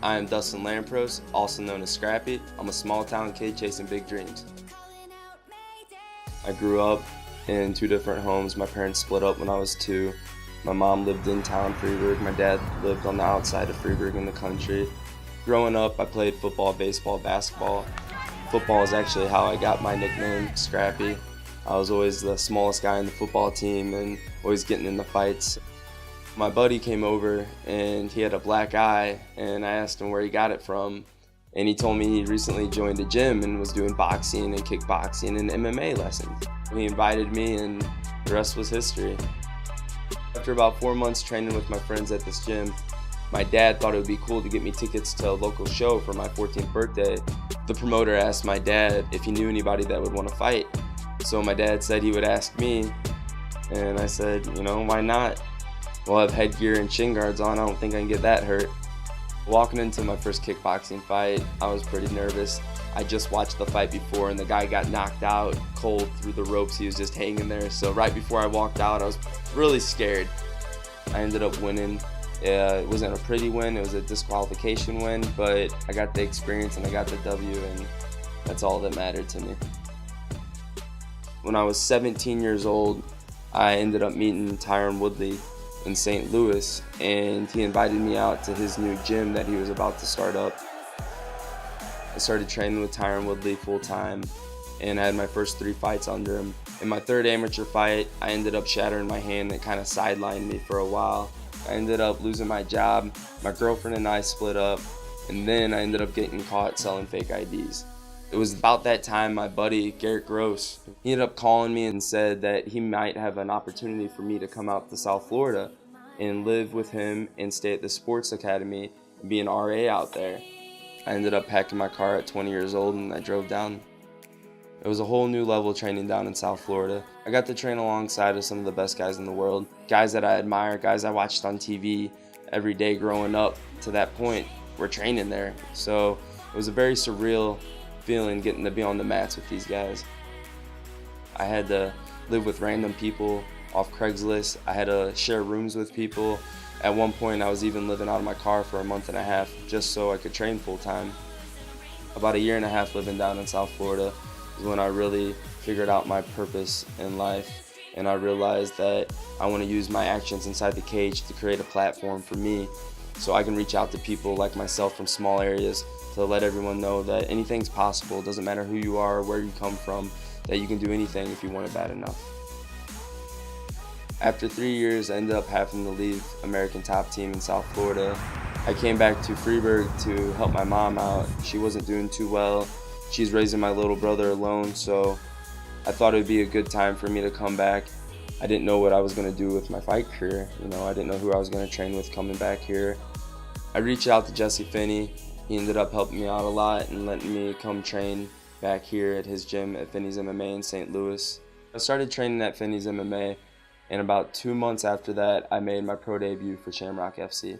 I am Dustin Lampros, also known as Scrappy. I'm a small town kid chasing big dreams. I grew up in two different homes. My parents split up when I was 2. My mom lived in town, Freeburg. My dad lived on the outside of Freeburg in the country. Growing up, I played football, baseball, basketball. Football is actually how I got my nickname, Scrappy. I was always the smallest guy in the football team and always getting in the fights. My buddy came over and he had a black eye, and I asked him where he got it from, and he told me he recently joined a gym and was doing boxing and kickboxing and MMA lessons. He invited me and the rest was history. After about 4 months training with my friends at this gym, my dad thought it would be cool to get me tickets to a local show for my 14th birthday. The promoter asked my dad if he knew anybody that would want to fight. So my dad said he would ask me, and I said, why not? We'll have headgear and shin guards on. I don't think I can get that hurt. Walking into my first kickboxing fight, I was pretty nervous. I just watched the fight before and the guy got knocked out cold through the ropes. He was just hanging there. So right before I walked out, I was really scared. I ended up winning. It wasn't a pretty win, it was a disqualification win, but I got the experience and I got the W, and that's all that mattered to me. When I was 17 years old, I ended up meeting Tyron Woodley in St. Louis, and he invited me out to his new gym that he was about to start up. I started training with Tyron Woodley full time, and I had my first 3 fights under him. In my 3rd amateur fight, I ended up shattering my hand and kind of sidelined me for a while. I ended up losing my job, my girlfriend and I split up, and then I ended up getting caught selling fake IDs. It was about that time my buddy, Garrett Gross, he ended up calling me and said that he might have an opportunity for me to come out to South Florida and live with him and stay at the sports academy and be an RA out there. I ended up packing my car at 20 years old and I drove down. It was a whole new level of training down in South Florida. I got to train alongside of some of the best guys in the world, guys that I admire, guys I watched on TV every day growing up to that point were training there. So it was a very surreal feeling getting to be on the mats with these guys. I had to live with random people off Craigslist. I had to share rooms with people. At one point I was even living out of my car for a month and a half just so I could train full time. About a year and a half living down in South Florida is when I really figured out my purpose in life, and I realized that I want to use my actions inside the cage to create a platform for me so I can reach out to people like myself from small areas to let everyone know that anything's possible. It doesn't matter who you are or where you come from, that you can do anything if you want it bad enough. After 3 years, I ended up having to leave American Top Team in South Florida. I came back to Freeburg to help my mom out. She wasn't doing too well. She's raising my little brother alone, so I thought it would be a good time for me to come back. I didn't know what I was going to do with my fight career. I didn't know who I was going to train with coming back here. I reached out to Jesse Finney. He ended up helping me out a lot and letting me come train back here at his gym at Finney's MMA in St. Louis. I started training at Finney's MMA, and about 2 months after that, I made my pro debut for Shamrock FC.